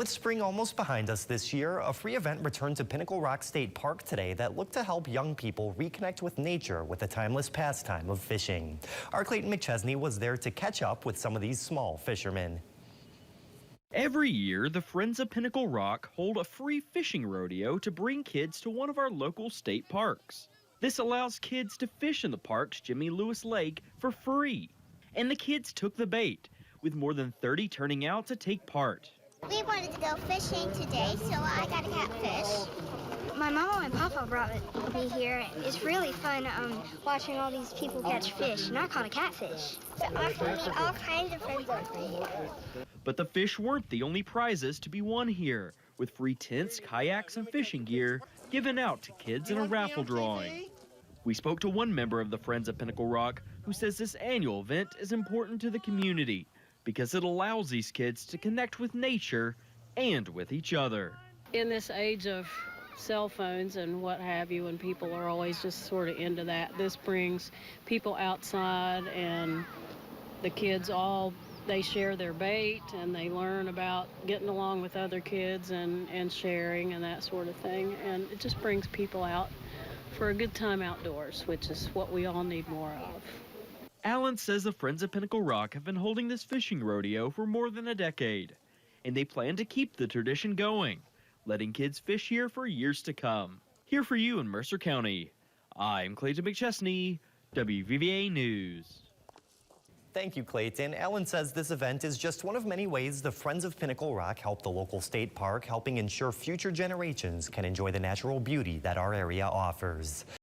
with spring almost behind us this year, a free event returned to Pinnacle Rock State Park today that looked to help young people reconnect with nature with the timeless pastime of fishing. Our Clayton McChesney was there to catch up with some of these small fishermen. Every year, the Friends of Pinnacle Rock hold a free fishing rodeo to bring kids to one of our local state parks. This allows kids to fish in the park's Jimmy Lewis Lake for free. And the kids took the bait, with more than 30 turning out to take part. We wanted to go fishing today, so I got a catfish. My mama and papa brought me here. It's really fun watching all these people catch fish, and I caught a catfish. There are for me all kinds of friends over here. But the fish weren't the only prizes to be won here, with free tents, kayaks, and fishing gear given out to kids in a raffle drawing. We spoke to one member of the Friends of Pinnacle Rock who says this annual event is important to the community because it allows these kids to connect with nature and with each other. In this age of cell phones and what have you, and people are always just sort of into that, this brings people outside, and the kids they share their bait and they learn about getting along with other kids and sharing and that sort of thing, and it just brings people out for a good time outdoors, which is what we all need more of. Alan says the Friends of Pinnacle Rock have been holding this fishing rodeo for more than a decade, and they plan to keep the tradition going, letting kids fish here for years to come. Here for you in Mercer County, I'm Clayton McChesney, WVVA News. Thank you, Clayton. Ellen says this event is just one of many ways the Friends of Pinnacle Rock help the local state park, helping ensure future generations can enjoy the natural beauty that our area offers.